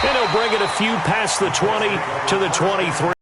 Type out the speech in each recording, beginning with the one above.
And he'll bring it a few past the 20 to the 23.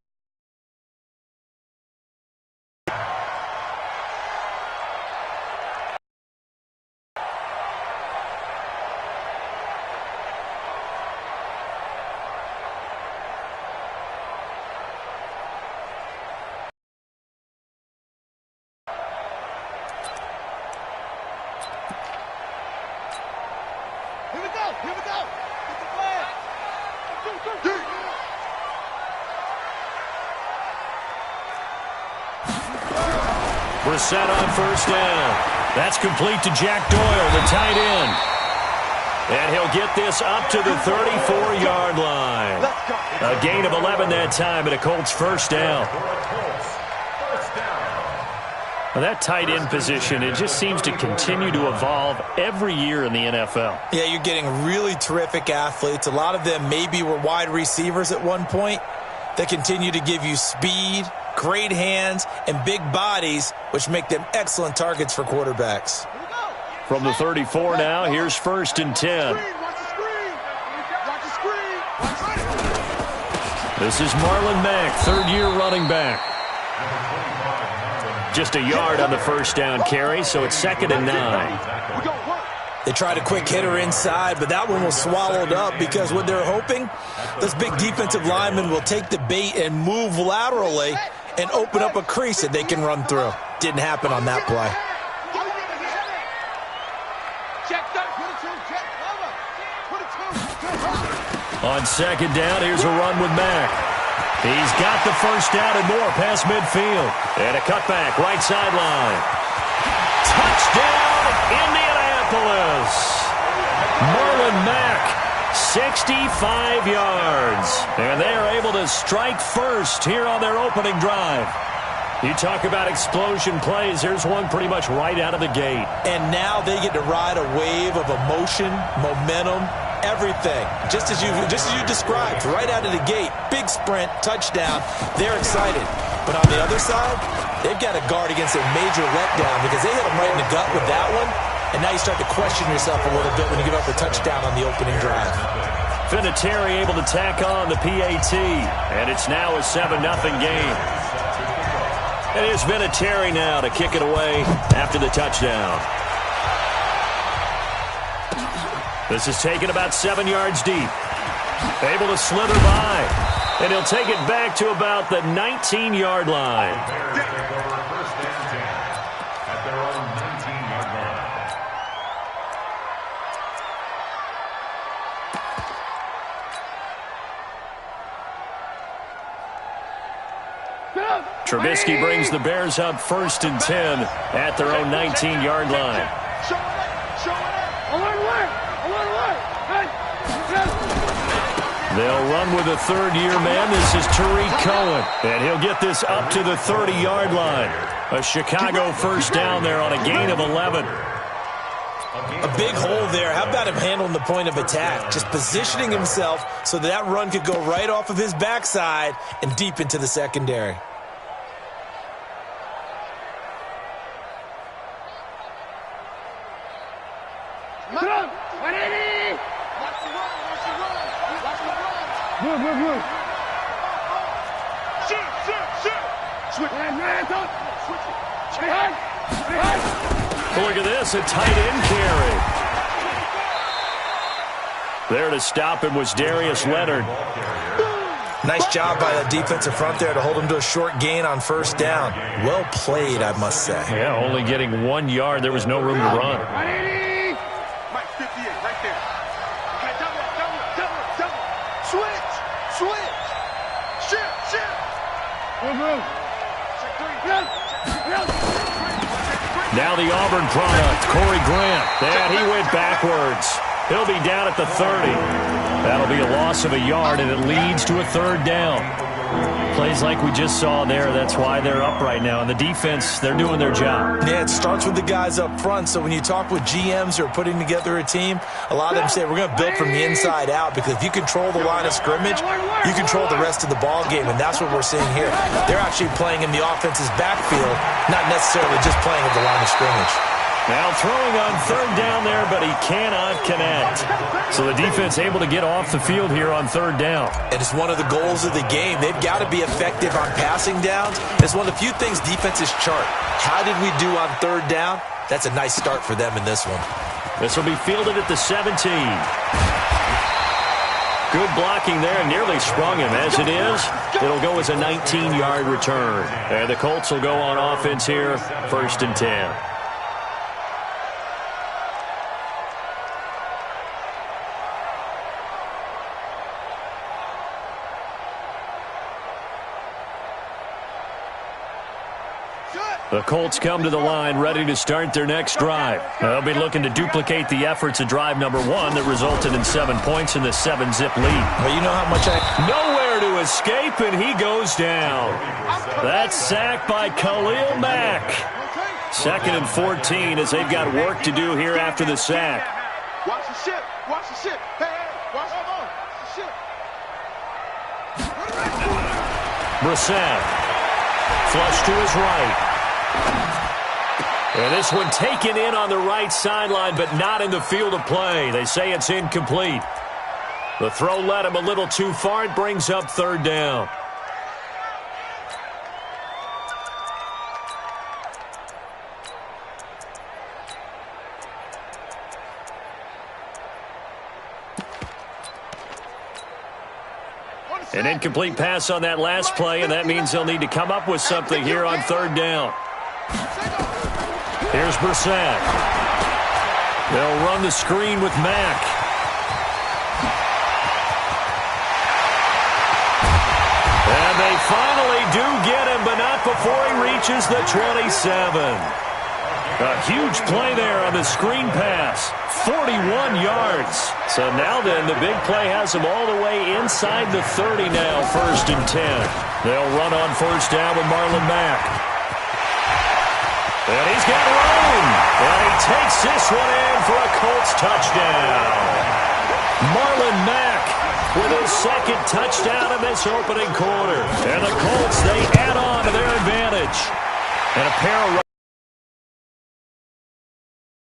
We're set on first down. That's complete to Jack Doyle, the tight end. And he'll get this up to the 34-yard line. A gain of 11 that time, and a Colts first down. Well, that tight end position, it just seems to continue to evolve every year in the NFL. Yeah, you're getting really terrific athletes. A lot of them maybe were wide receivers at one point. They continue to give you speed, great hands, and big bodies, which make them excellent targets for quarterbacks. From the 34 now, here's first and 10. This is Marlon Mack, third-year running back. Just a yard on the first down carry, so it's second and 9. They tried a quick hitter inside, but that one was swallowed up because what they're hoping, those big defensive linemen will take the bait and move laterally and open up a crease that they can run through. Didn't happen on that play. On second down, here's a run with Mack. He's got the first down and more past midfield. And a cutback, right sideline. Touchdown, Indianapolis. Marlon Mack, 65 yards. And they are able to strike first here on their opening drive. You talk about explosion plays. Here's one pretty much right out of the gate. And now they get to ride a wave of emotion, momentum, everything. Just as you described, right out of the gate. Big sprint, touchdown. They're excited. But on the other side, they've got to guard against a major letdown because they hit them right in the gut with that one. And now you start to question yourself a little bit when you give up a touchdown on the opening drive. Vinatieri able to tack on the PAT. And it's now a 7-0 game. It is Vinatieri now to kick it away after the touchdown. This is taken about 7 yards deep. Able to slither by. And he'll take it back to about the 19-yard line. Trubisky brings the Bears up first and 10 at their own 19-yard line. They'll run with a third-year man. This is Tariq Cohen, and he'll get this up to the 30-yard line. A Chicago first down there on a gain of 11. A big hole there. How about him handling the point of attack? Just positioning himself so that run could go right off of his backside and deep into the secondary. Look at this, a tight end carry. There to stop him was Darius Leonard. Nice job by the defensive front there to hold him to a short gain on first down. Well played, I must say. Yeah, only getting 1 yard. There was no room to run. Now the Auburn product, Corey Grant. And he went backwards. He'll be down at the 30. That'll be a loss of a yard, and it leads to a third down. Plays like we just saw there, that's why they're up right now. And the defense, they're doing their job. Yeah, it starts with the guys up front. So when you talk with GMs who are putting together a team, a lot of them say we're going to build from the inside out because if you control the line of scrimmage, you control the rest of the ball game, and that's what we're seeing here. They're actually playing in the offense's backfield, not necessarily just playing at the line of scrimmage. Now throwing on third down there, but he cannot connect. So the defense able to get off the field here on third down. And it's one of the goals of the game. They've got to be effective on passing downs. It's one of the few things defenses chart. How did we do on third down? That's a nice start for them in this one. This will be fielded at the 17. Good blocking there, nearly sprung him. As it is, it'll go as a 19-yard return. And the Colts will go on offense here, 1st and 10. The Colts come to the line ready to start their next drive. They'll be looking to duplicate the efforts of drive number 1 that resulted in 7 points in the 7-zip lead. Well, you know how much Nowhere to escape, and he goes down. That's sacked by Khalil Mack. 2nd and 14 as they've got work to do here after the sack. Watch the ship. Watch the ship. Hey, watch the ship. Brissett. Flush to his right. And this one taken in on the right sideline, but not in the field of play. They say it's incomplete. The throw led him a little too far. It brings up 3rd down. An incomplete pass on that last play, and that means they'll need to come up with something here on 3rd down. Here's Brissett. They'll run the screen with Mack. And they finally do get him, but not before he reaches the 27. A huge play there on the screen pass. 41 yards. So now then, the big play has them all the way inside the 30 now, 1st and 10. They'll run on 1st down with Marlon Mack. And he's got room. And he takes this one in for a Colts touchdown. Marlon Mack with his 2nd touchdown in this opening quarter. And the Colts, they add on to their advantage. And a pair of...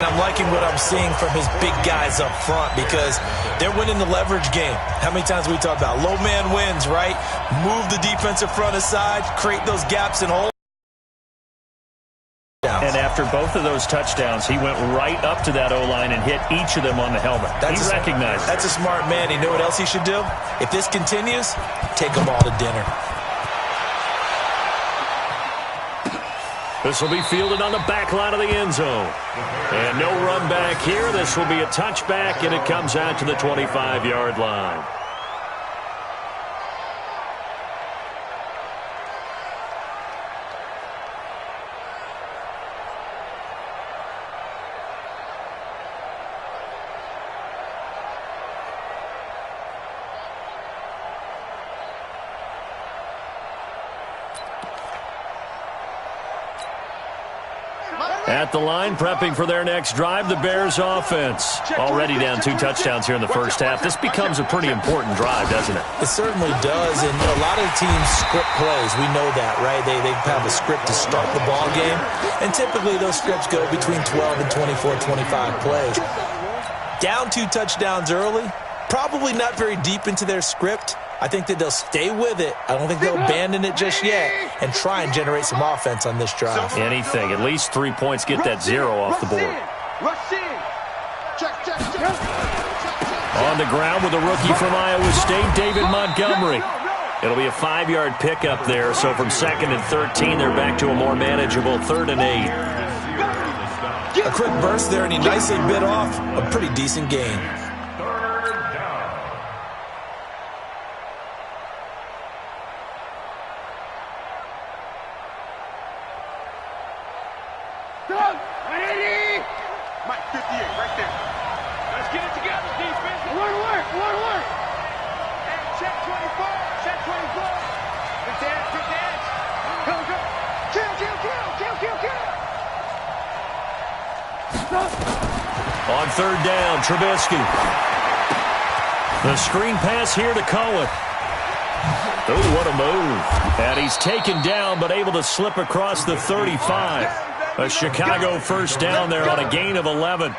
I'm liking what I'm seeing from his big guys up front because they're winning the leverage game. How many times we talk about low man wins, right? Move the defensive front aside, create those gaps and holes. And after both of those touchdowns, he went right up to that O-line and hit each of them on the helmet. He recognized it. That's a smart man. You know what else he should do? If this continues, take them all to dinner. This will be fielded on the back line of the end zone. And no run back here. This will be a touchback, and it comes out to the 25-yard line. At the line, prepping for their next drive, the Bears offense. Already down 2 touchdowns here in the first half. This becomes a pretty important drive, doesn't it? It certainly does, and a lot of teams script plays. We know that, right? They have a script to start the ball game, and typically those scripts go between 12 and 24, 25 plays. Down 2 touchdowns early, probably not very deep into their script. I think that they'll stay with it. I don't think they'll abandon it just yet and try and generate some offense on this drive. Anything. At least 3 points. Get that 0 off the board. On the ground with a rookie from Iowa State, David Montgomery. It'll be a 5-yard pickup there. So from 2nd and 13, they're back to a more manageable 3rd and 8. A quick burst there, and he nicely bit off a pretty decent gain. Mike 58 right there. Let's get it together, defense. Alert. And check 24. Check 24. Good dance. Go. Kill. On 3rd down, Trubisky. The screen pass here to Cohen. Oh, what a move. And he's taken down, but able to slip across the 35. A Chicago first down there on a gain of 11.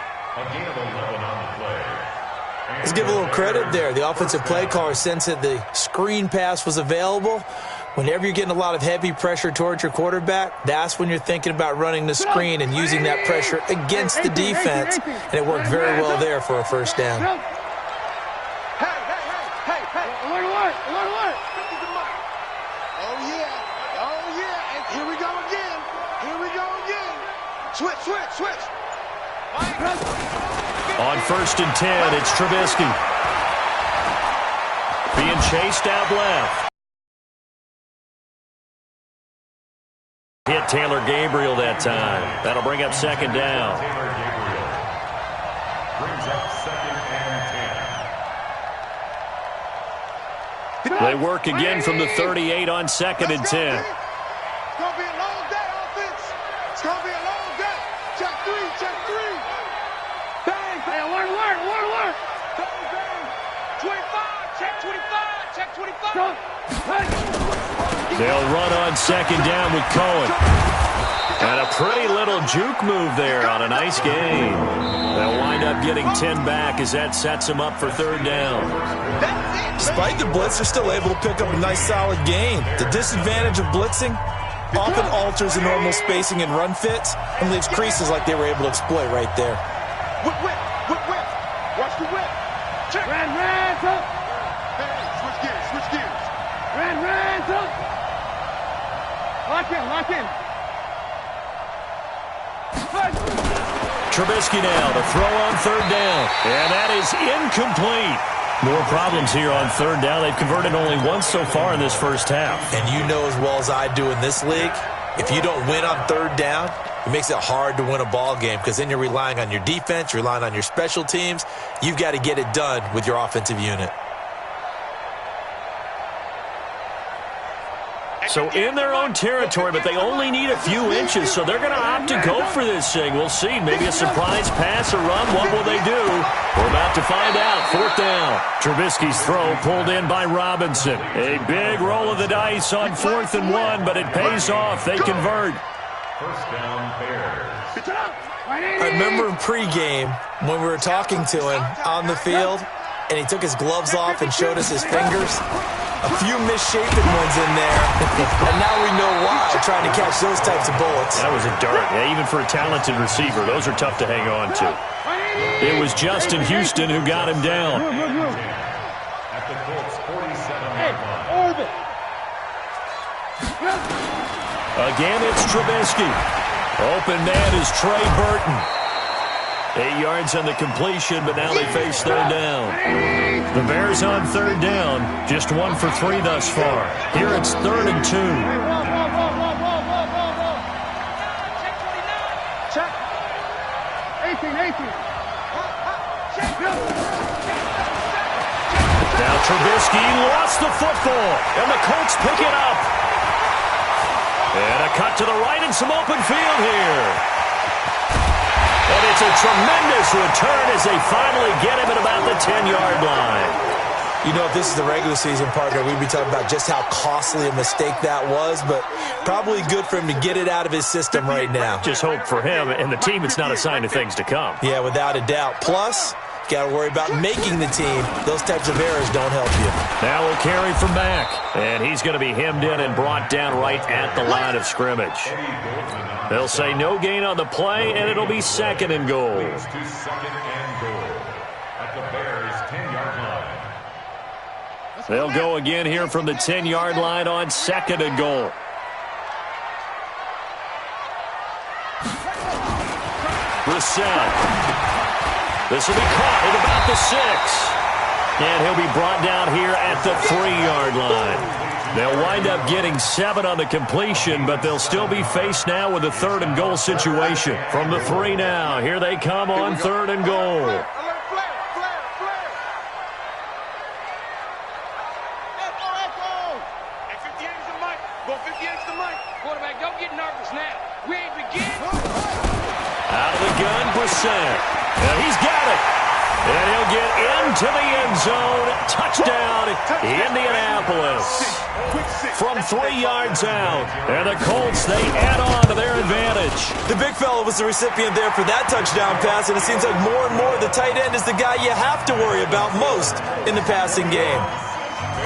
Let's give a little credit there. The offensive play caller sensed that the screen pass was available. Whenever you're getting a lot of heavy pressure towards your quarterback, that's when you're thinking about running the screen and using that pressure against the defense. And it worked very well there for a first down. Hey. Alert. Oh, yeah. And here we go again. Switch. On 1st and 10, it's Trubisky. Being chased out left. Hit Taylor Gabriel that time. That'll bring up 2nd down. They work again from the 38 on 2nd and 10. It's going to be a long day, offense. It's going to be a long day. Check three. Bang. Hey, alert. Bang. 25. Check 25. They'll run on 2nd down with Cohen. And a pretty little juke move there on a nice gain. They'll wind up getting 10 back as that sets them up for 3rd down. Despite the blitz, they're still able to pick up a nice solid gain. The disadvantage of blitzing often alters the normal spacing and run fits and leaves creases like they were able to exploit right there. Whip. Watch the whip. Check. Ran. Hey, switch gears. Ran. Lock in. Trubisky now to throw on 3rd down. And that is incomplete. More problems here on 3rd down. They've converted only once so far in this first half. And you know as well as I do in this league, if you don't win on 3rd down, it makes it hard to win a ball game because then you're relying on your defense, you're relying on your special teams. You've got to get it done with your offensive unit. So in their own territory, but they only need a few inches, so they're going to opt to go for this thing. We'll see. Maybe a surprise pass or run. What will they do? We're about to find out. 4th down. Trubisky's throw pulled in by Robinson. A big roll of the dice on 4th and 1, but it pays off. They convert. First down, Bears. I remember in pregame when we were talking to him on the field, and he took his gloves off and showed us his fingers. A few misshapen ones in there, and now we know why, trying to catch those types of bullets. That was a dart. Yeah, even for a talented receiver, those are tough to hang on to. It was Justin Houston who got him down. At the Colts 47-yard line. Again, it's Trubisky. Open man is Trey Burton. 8 yards on the completion, but now they face 3rd down. The Bears on 3rd down, just 1 for 3 thus far. Here it's 3rd and 2. Check. 18. Now Trubisky lost the football, and the Colts pick it up. And a cut to the right and some open field here. And it's a tremendous return as they finally get him at about the 10-yard line. You know, if this is the regular season, partner, we'd be talking about just how costly a mistake that was, but probably good for him to get it out of his system right now. Just hope for him and the team it's not a sign of things to come. Yeah, without a doubt. Plus, you got to worry about making the team. Those types of errors don't help you. Now we'll carry from back, and he's going to be hemmed in and brought down right at the line of scrimmage. They'll say no gain on the play, and it'll be 2nd and goal. To 2nd and goal at the Bears 10-yard line. They'll go again here from the 10-yard line on 2nd and goal. Brissett. This will be caught at about the 6. And he'll be brought down here at the 3-yard line. They'll wind up getting 7 on the completion, but they'll still be faced now with a 3rd and goal situation. From the 3 now, here they come on 3rd and goal. Flare. Echo. 58 is the mic. Go 58 is the mic. Quarterback, don't get nervous now. We ain't begin. Out of the gun, Brissett. And he's got it. And he'll get into the end zone. Touchdown, Indianapolis. From 3 yards out. And the Colts, they add on to their advantage. The big fella was the recipient there for that touchdown pass, and it seems like more and more the tight end is the guy you have to worry about most in the passing game.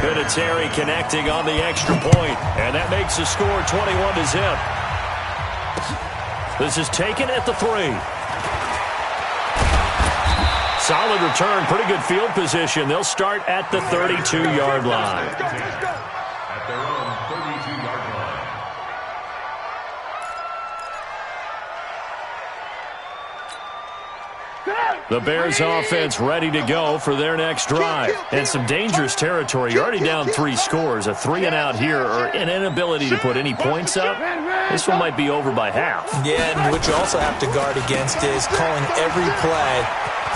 Vinatieri connecting on the extra point, and that makes the score 21-0. This is taken at the 3. Solid return, pretty good field position. They'll start at the 32-yard line. At their own 32-yard line. The Bears offense ready to go for their next drive. And some dangerous territory. You're already down 3 scores. A 3-and-out here or an inability to put any points up. This one might be over by half. Yeah, and what you also have to guard against is calling every play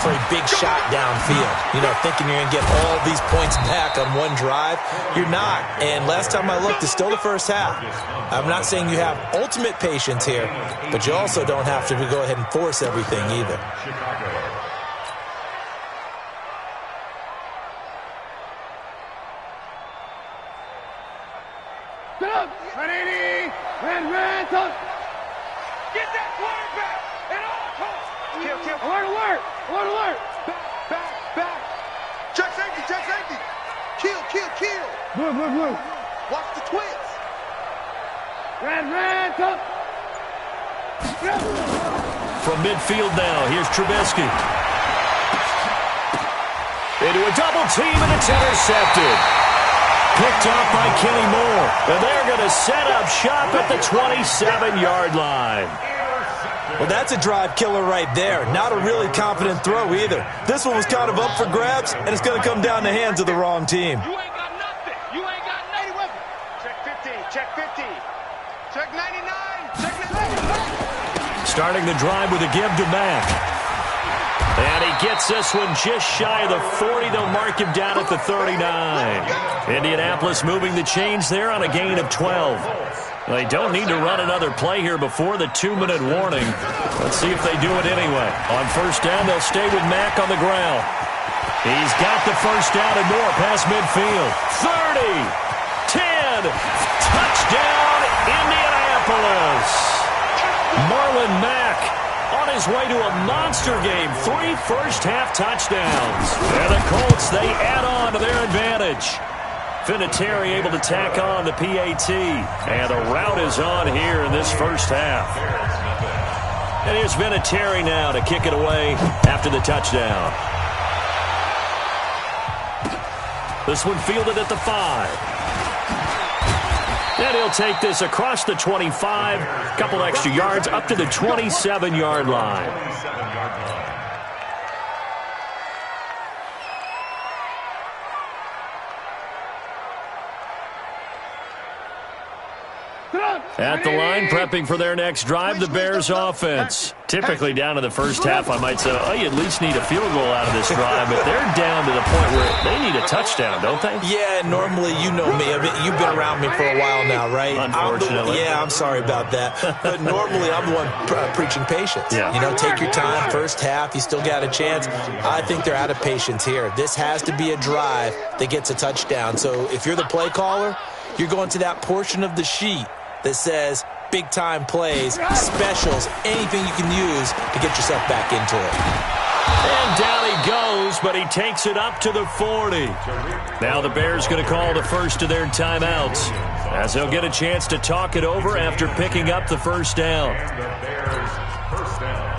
for a big shot downfield. You know, thinking you're going to get all these points back on one drive. You're not. And last time I looked, it's still the first half. I'm not saying you have ultimate patience here, but you also don't have to go ahead and force everything either. Chicago. Get that quarterback at all costs. Alert. Back. Check safety. Kill. Blue. Watch the twist. Red, top. From midfield now, here's Trubisky. Into a double team, and it's intercepted. Picked off by Kenny Moore. And they're going to set up shop at the 27-yard line. Well, that's a drive killer right there. Not a really confident throw either. This one was kind of up for grabs, and it's going to come down the hands of the wrong team. You ain't got nothing. Check 50. Check 99. Check 99. Starting the drive with a give to Mack. And he gets this one just shy of the 40. They'll mark him down at the 39. Indianapolis moving the chains there on a gain of 12. They don't need to run another play here before the 2-minute warning. Let's see if they do it anyway. On first down, they'll stay with Mack on the ground. He's got the first down and more past midfield. 30, 10, touchdown, Indianapolis. Marlon Mack on his way to a monster game. 3 first-half touchdowns. And the Colts, they add on to their advantage. Vinatieri able to tack on the PAT. And the route is on here in this first half. And here's Vinatieri now to kick it away after the touchdown. This one fielded at the 5. And he'll take this across the 25. Couple extra yards up to the 27-yard line. At the line, prepping for their next drive, the Bears offense. Typically down to the first half, I might say, oh, you at least need a field goal out of this drive, but they're down to the point where they need a touchdown, don't they? Yeah, normally, you know me. I mean, you've been around me for a while now, right? Unfortunately. I'm sorry about that. But normally, I'm the one preaching patience. Yeah. You know, take your time, first half, you still got a chance. I think they're out of patience here. This has to be a drive that gets a touchdown. So if you're the play caller, you're going to that portion of the sheet that says big-time plays, specials, anything you can use to get yourself back into it. And down he goes, but he takes it up to the 40. Now the Bears going to call the first of their timeouts, as they'll get a chance to talk it over after picking up the first down. And the Bears first down.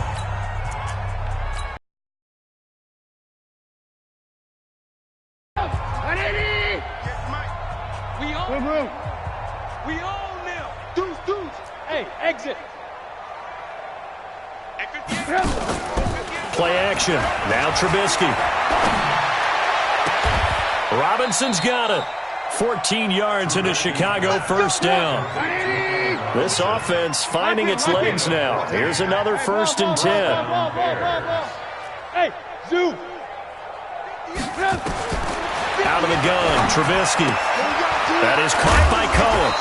We own them. Deuce. Hey, exit. Play action. Now Trubisky. Robinson's got it. 14 yards into Chicago, first down. This offense finding its legs now. Here's another 1st and 10. Hey, Zoo. Out of the gun, Trubisky. That is caught by Cohen.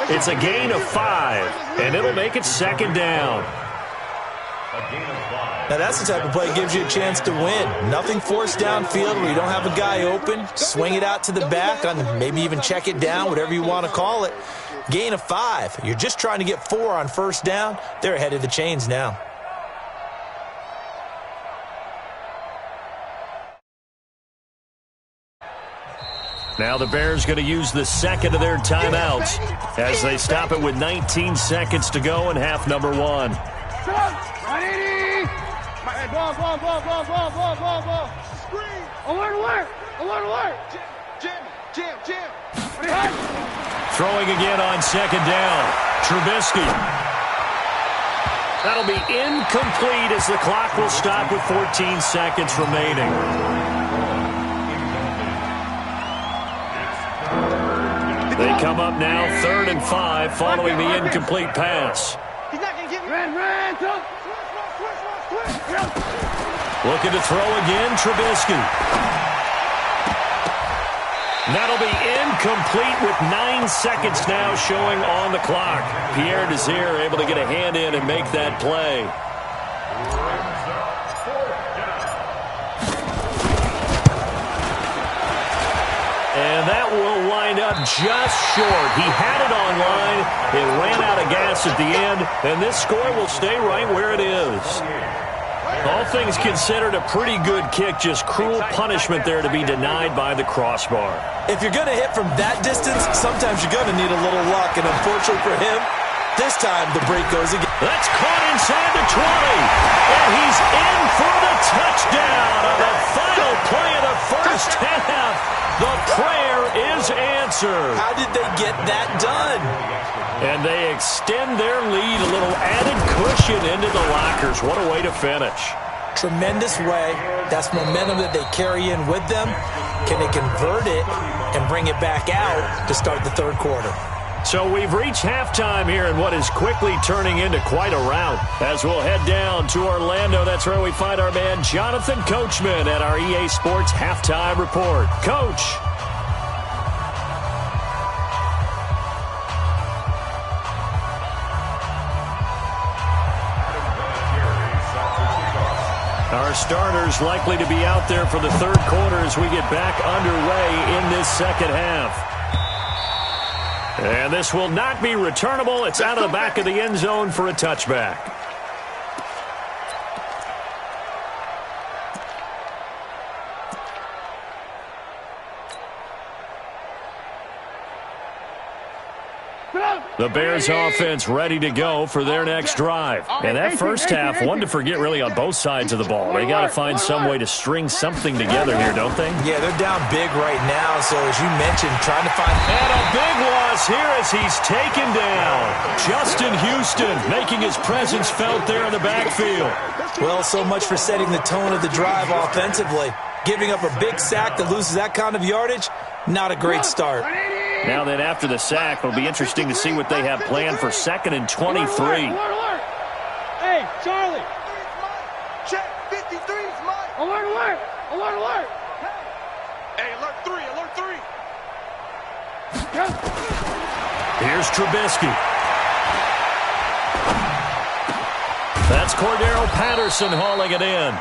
It's a gain of 5, and it'll make it 2nd down. A gain of 5. Now, that's the type of play that gives you a chance to win. Nothing forced downfield where you don't have a guy open. Swing it out to the back, on maybe even check it down, whatever you want to call it. Gain of 5. You're just trying to get 4 on first down. They're ahead of the chains now. Now the Bears going to use the second of their timeouts as they stop it with 19 seconds to go in half number 1. Ball. Screen. Alert. Jim. Throwing again on second down. Trubisky. That'll be incomplete as the clock will stop with 14 seconds remaining. They come up now 3rd and 5 following the incomplete pass. He's not going to give me. Run. Looking to throw again, Trubisky. That'll be incomplete with 9 seconds now showing on the clock. Pierre Desir able to get a hand in and make that play. And that will wind up just short. He had it on line. It ran out of gas at the end, and this score will stay right where it is. All things considered, a pretty good kick, just cruel punishment there to be denied by the crossbar. If you're going to hit from that distance, sometimes you're going to need a little luck, and unfortunately for him, this time the break goes again. That's caught inside the 20, and he's in for the touchdown on the final play of the first half. The prayer is answered. How did they get that done? And they extend their lead, a little added cushion into the lockers. What a way to finish. Tremendous way. That's momentum that they carry in with them. Can they convert it and bring it back out to start the third quarter? So we've reached halftime here in what is quickly turning into quite a rout. As we'll head down to Orlando, that's where we find our man Jonathan Coachman at our EA Sports Halftime Report. Coach. Our starters likely to be out there for the third quarter as we get back underway in this second half. And this will not be returnable. It's out of the back of the end zone for a touchback. The Bears offense ready to go for their next drive. And that first half, one to forget really on both sides of the ball. They got to find some way to string something together here, don't they? Yeah, they're down big right now. So as you mentioned, trying to find... And a big loss here as he's taken down. Justin Houston making his presence felt there in the backfield. Well, so much for setting the tone of the drive offensively. Giving up a big sack that loses that kind of yardage, not a great start. Now then, after the sack, it'll be interesting to see what they have planned for 2nd and 23. Hey, Charlie. Check 53's Mike. Alert. Hey, alert 3. Here's Trubisky. That's Cordero Patterson hauling it in.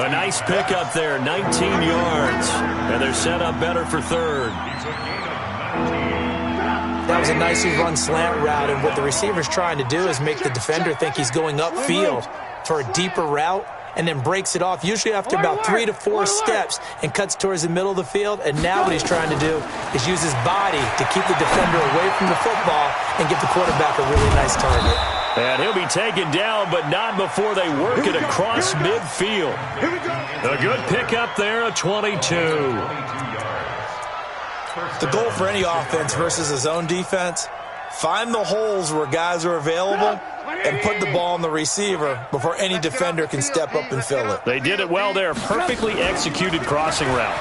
A nice pickup there, 19 yards. And they're set up better for third. That was a nicely run slant route, and what the receiver's trying to do is make the defender think he's going upfield for a deeper route and then breaks it off, usually after about 3 to 4 steps, and cuts towards the middle of the field. And now what he's trying to do is use his body to keep the defender away from the football and give the quarterback a really nice target. And he'll be taken down, but not before they work it across midfield. A good pickup there, a 22. The goal for any offense versus his own defense, find the holes where guys are available and put the ball on the receiver before any defender can step up and fill it. They did it well there. Perfectly executed crossing route.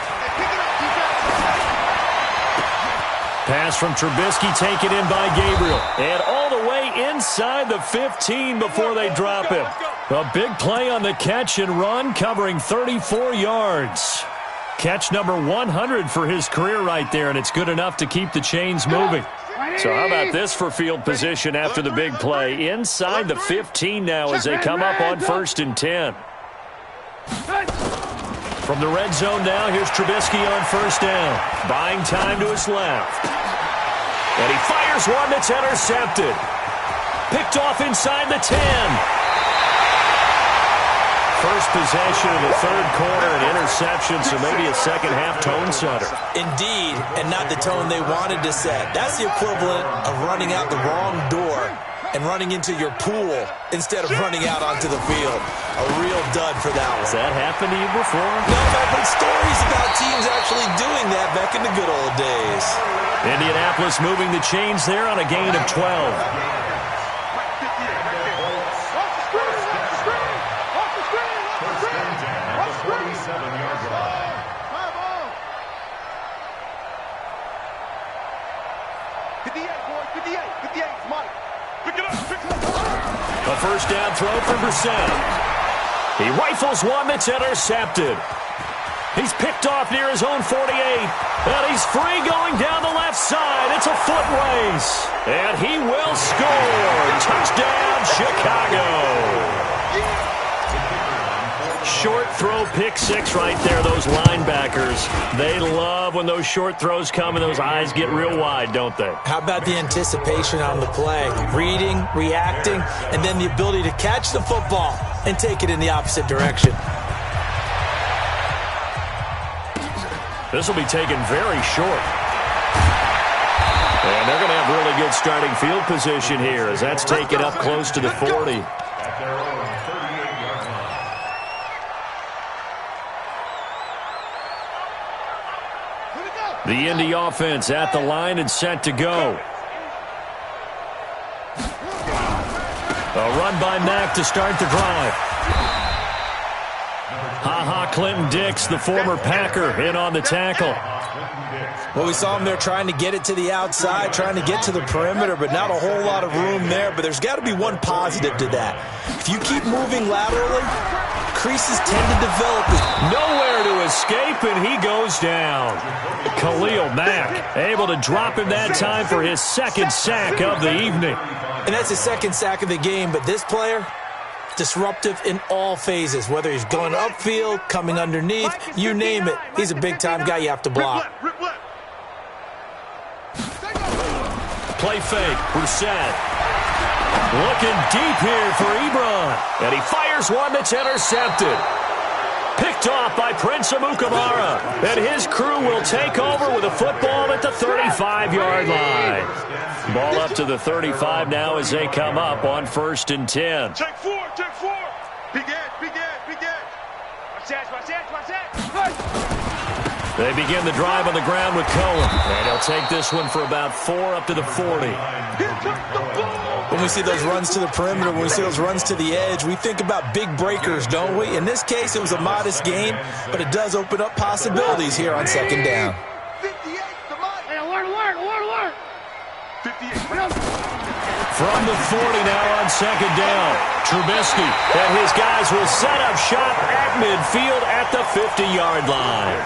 Pass from Trubisky taken in by Gabriel. And all the way inside the 15 before they drop him. A big play on the catch and run, covering 34 yards. Catch number 100 for his career right there, and it's good enough to keep the chains moving. So how about this for field position after the big play? Inside the 15 now as they come up on 1st and 10. From the red zone now, here's Trubisky on 1st down. Buying time to his left. And he fires one that's intercepted. Picked off inside the 10. First possession of the 3rd quarter, an interception, so maybe a second-half tone setter. Indeed, and not the tone they wanted to set. That's the equivalent of running out the wrong door and running into your pool instead of running out onto the field. A real dud for that one. Has that happened to you before? No, I've heard stories about teams actually doing that back in the good old days. Indianapolis moving the chains there on a gain of 12. A first down throw for Brissett. He rifles one that's intercepted. He's picked off near his own 48. And he's free going down the left side. It's a foot race. And he will score. Touchdown, Chicago. Short throw, pick six right there. Those linebackers, they love when those short throws come and those eyes get real wide, don't they? How about the anticipation on the play? Reading, reacting, and then the ability to catch the football and take it in the opposite direction. This will be taken very short. And they're going to have really good starting field position here as that's taken up close to the 40. The Indy offense at the line and set to go. A run by Mack to start the drive. Clinton Dix, the former Packer, in on the tackle. Well, we saw him there trying to get it to the outside, trying to get to the perimeter, but not a whole lot of room there. But there's got to be one positive to that. If you keep moving laterally, creases tend to develop. Nowhere to escape, and he goes down. Khalil Mack able to drop him that time for his second sack of the evening. And that's his second sack of the game, but this player, disruptive in all phases, whether he's going upfield, coming underneath, you name it. He's a big-time guy you have to block. Play fake, Brissett. Looking deep here for Ebron. And he fires one that's intercepted. Picked off by Prince Amukamara. And his crew will take over with a football at the 35-yard line. Ball up to the 35 now as they come up on 1st and 10. Check four. Big edge. Watch that. They begin the drive on the ground with Cohen. And he'll take this one for about 4 up to the 40. When we see those runs to the perimeter, when we see those runs to the edge, we think about big breakers, don't we? In this case, it was a modest game, but it does open up possibilities here on 2nd down. 58 to Mike. Hey, alert. 58. From the 40 now on 2nd down. Trubisky and his guys will set up shop at midfield at the 50-yard line.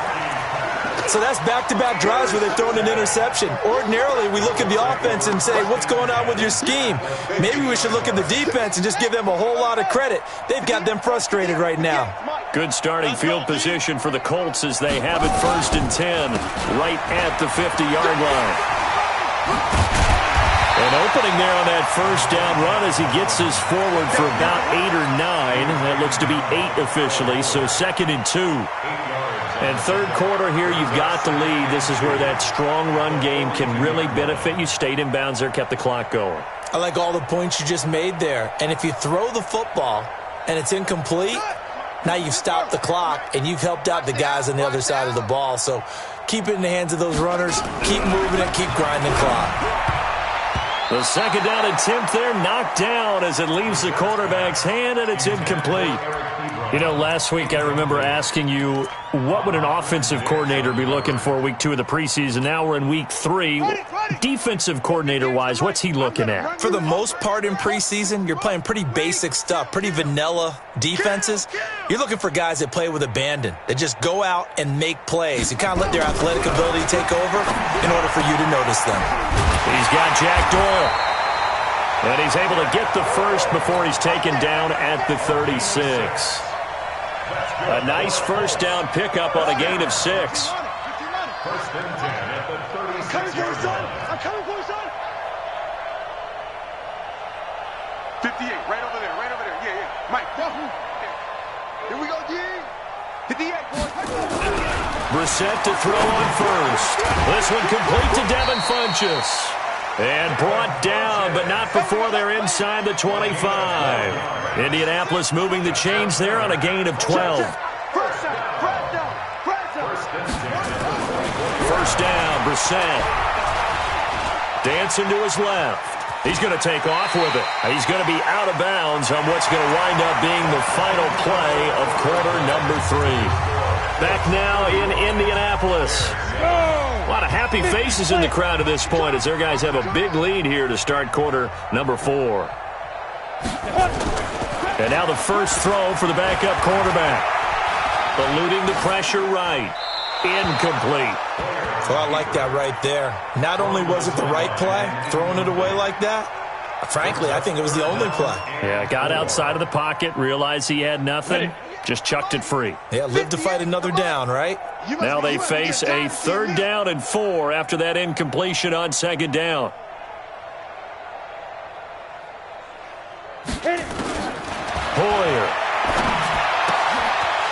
So that's back-to-back drives where they've thrown an interception. Ordinarily, we look at the offense and say, what's going on with your scheme? Maybe we should look at the defense and just give them a whole lot of credit. They've got them frustrated right now. Good starting field position for the Colts as they have it 1st and 10 right at the 50-yard line. And opening there on that 1st down run as he gets us forward for about 8 or 9. That looks to be 8 officially, so 2nd and 2. And 3rd quarter here, you've got the lead. This is where that strong run game can really benefit you. Stayed in bounds there, kept the clock going. I like all the points you just made there. And if you throw the football and it's incomplete, now you've stopped the clock and you've helped out the guys on the other side of the ball. So keep it in the hands of those runners. Keep moving it. Keep grinding the clock. The 2nd down attempt there knocked down as it leaves the quarterback's hand, and it's incomplete. You know, last week I remember asking you, what would an offensive coordinator be looking for week 2 of the preseason? Now we're in week 3. Defensive coordinator-wise, what's he looking at? For the most part in preseason, you're playing pretty basic stuff, pretty vanilla defenses. You're looking for guys that play with abandon, that just go out and make plays. You kind of let their athletic ability take over in order for you to notice them. He's got Jack Doyle. And he's able to get the first before he's taken down at the 36. A nice first down pickup on a gain of 6. First and 10 at the 36-yard line. I'm coming for you, son. 58, right over there, right over there. Yeah, yeah. Mike, here we go, G. 58, boys. Brissett to throw on first. This one complete to Devin Funchess. And brought down, but not before they're inside the 25. Indianapolis moving the chains there on a gain of 12. First down, Brissett. Dancing to his left. He's going to take off with it. He's going to be out of bounds on what's going to wind up being the final play of quarter number 3. Back now in Indianapolis. A lot of happy faces in the crowd at this point as their guys have a big lead here to start quarter number 4. And now the first throw for the backup quarterback. Eluding the pressure right. Incomplete. Well, I like that right there. Not only was it the right play, throwing it away like that, frankly, I think it was the only play. Yeah, got outside of the pocket, realized he had nothing, just chucked it free. Yeah, live to fight another down, right? Now they face a 3rd down and 4 after that incompletion on 2nd down. Hoyer.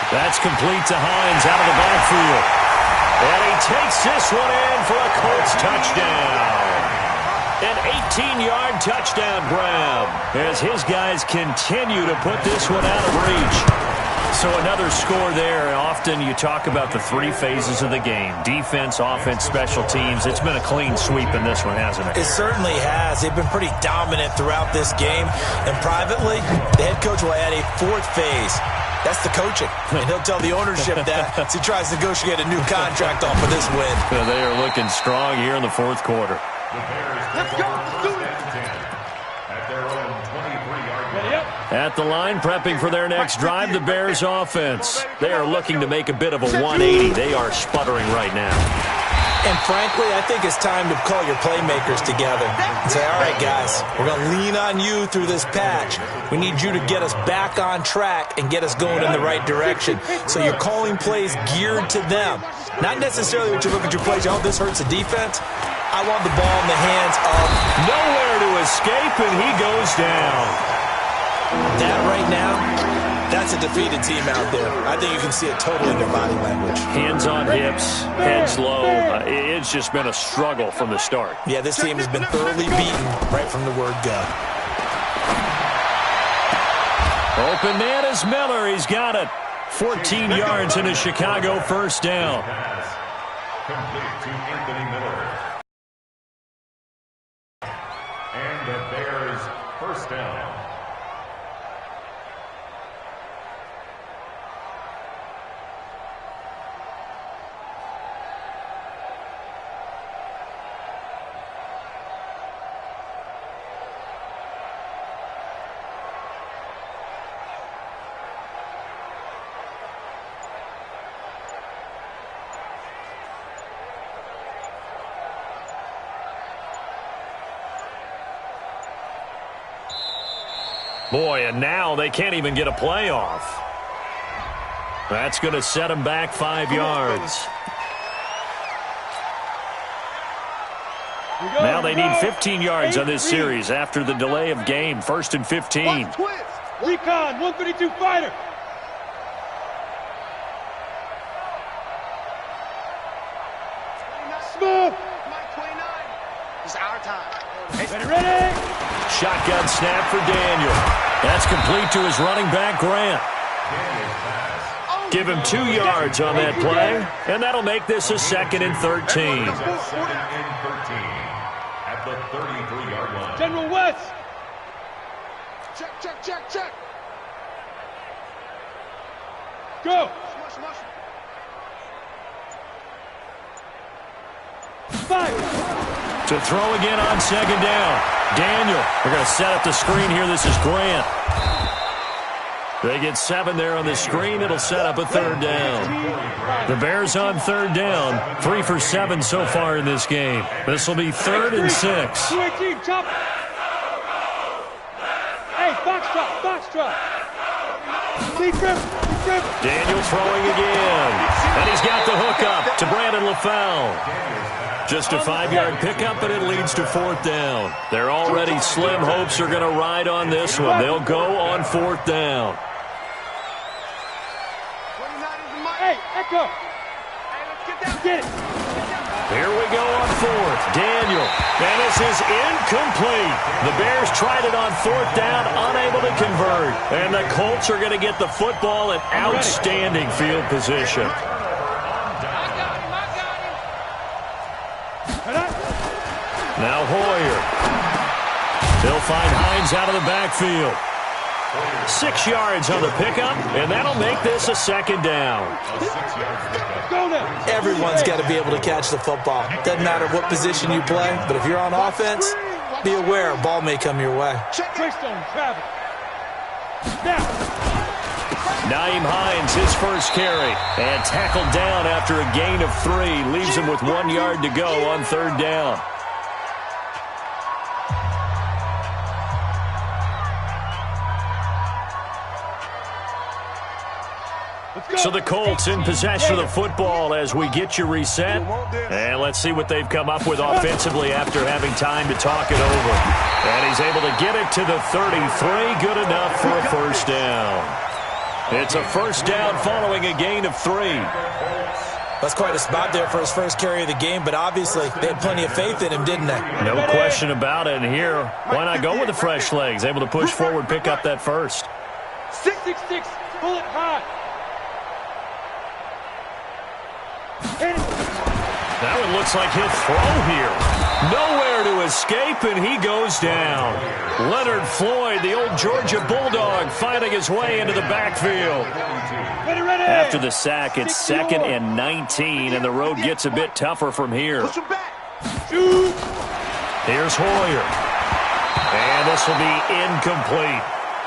That's complete to Hines out of the backfield. And he takes this one in for a Colts touchdown. An 18-yard touchdown grab as his guys continue to put this one out of reach. So another score there. Often you talk about the 3 phases of the game. Defense, offense, special teams. It's been a clean sweep in this one, hasn't it? It certainly has. They've been pretty dominant throughout this game. And privately, the head coach will add a 4th phase. That's the coaching. And he'll tell the ownership that as he tries to negotiate a new contract off of this win. They are looking strong here in the 4th quarter. Let's go. Let's do it. At their own 23-yard line. At the line, prepping for their next drive, the Bears offense. They are looking to make a bit of a 180. They are sputtering right now. And frankly, I think it's time to call your playmakers together and say, all right, guys, we're going to lean on you through this patch. We need you to get us back on track and get us going in the right direction. So you're calling plays geared to them. Not necessarily what you look at your plays, oh, this hurts the defense. I want the ball in the hands of nowhere to escape, and he goes down. That right now, that's a defeated team out there. I think you can see it totally in their body language. Hands on hips, heads low. It's just been a struggle from the start. Yeah, this team has been thoroughly beaten right from the word go. Open man is Miller. He's got it. 14 yards in a Chicago first down. Complete to Anthony Miller. And the Bears first down. Boy, and now they can't even get a playoff. That's going to set them back 5 yards. Now they need 15 yards on this series after the delay of game. 1st and 15. Recon, 132 fighter. Smooth. Mike 29. It's our time. Ready? Shotgun snap for Daniel. That's complete to his running back, Grant. Give him 2 yards on that play, and that'll make this a 2nd and 13. 2nd and 13 at the 33-yard line. General West. Check. Go. Fire. To throw again on second down. Daniel, they're going to set up the screen here. This is Grant. They get 7 there on the screen. It'll set up a third down. The Bears on third down. 3 for 7 so far in this game. This will be 3rd and 6. Hey, box drop. Daniel throwing again. And he's got the hook up to Brandon LaFell. Just a 5-yard pickup, but it leads to 4th down. Their already slim hopes are going to ride on this one. They'll go on 4th down. Hey, Echo. Get it. Here we go on 4th. Daniel. And this is incomplete. The Bears tried it on 4th down, unable to convert. And the Colts are going to get the football in outstanding field position. Now Hoyer. They'll find Hines out of the backfield. 6 yards on the pickup, and that'll make this a 2nd down. Everyone's got to be able to catch the football. Doesn't matter what position you play, but if you're on offense, be aware a ball may come your way. Nyheim Hines, his first carry, and tackled down after a gain of 3. Leaves him with 1 yard to go on 3rd down. So the Colts in possession of the football as we get you reset. And let's see what they've come up with offensively after having time to talk it over. And he's able to get it to the 33. Good enough for a 1st down. It's a 1st down following a gain of 3. That's quite a spot there for his first carry of the game, but obviously they had plenty of faith in him, didn't they? No question about it. And here, why not go with the fresh legs? Able to push forward, pick up that first. 666, pull it high. That one looks like he'll throw here. Nowhere to escape, and he goes down. Leonard Floyd, the old Georgia Bulldog, finding his way into the backfield. Ready. After the sack, it's 2nd and 19, and the road gets a bit tougher from here. Here's Hoyer. And this will be incomplete.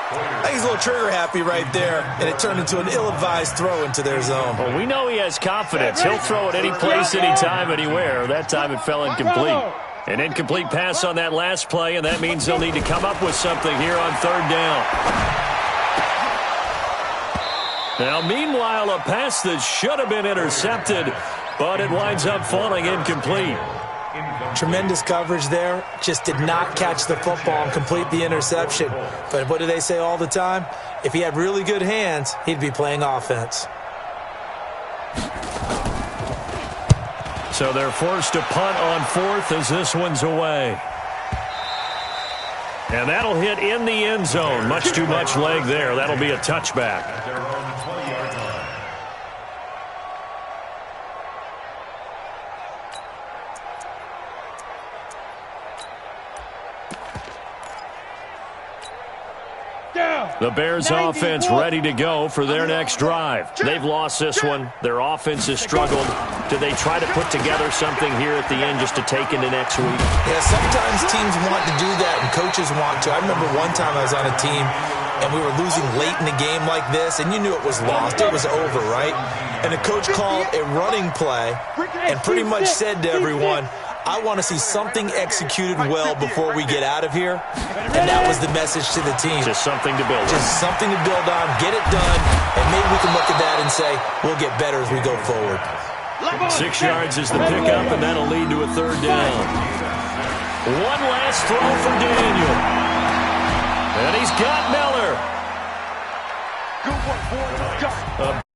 I think he's a little trigger happy right there, and it turned into an ill-advised throw into their zone. Well, we know he has confidence. He'll throw it any place, anytime, anywhere. That time it fell incomplete. An incomplete pass on that last play, and that means they'll need to come up with something here on 3rd down. Now, meanwhile, a pass that should have been intercepted, but it winds up falling incomplete. Tremendous coverage there. Just did not catch the football and complete the interception. But what do they say all the time? If he had really good hands, he'd be playing offense. So they're forced to punt on 4th as this one's away. And that'll hit in the end zone. Much too much leg there. That'll be a touchback. The Bears offense ready to go for their next drive. They've lost this one. Their offense has struggled. Do they try to put together something here at the end just to take into next week? Yeah, sometimes teams want to do that and coaches want to. I remember one time I was on a team and we were losing late in the game like this, and you knew it was lost. It was over, right? And the coach called a running play and pretty much said to everyone, I want to see something executed well before we get out of here. And that was the message to the team. Just something to build on. Just something to build on, get it done, and maybe we can look at that and say, we'll get better as we go forward. 6 yards is the pickup, and that'll lead to a 3rd down. One last throw for Daniel. And he's got Miller. Good work, boys. Let's go.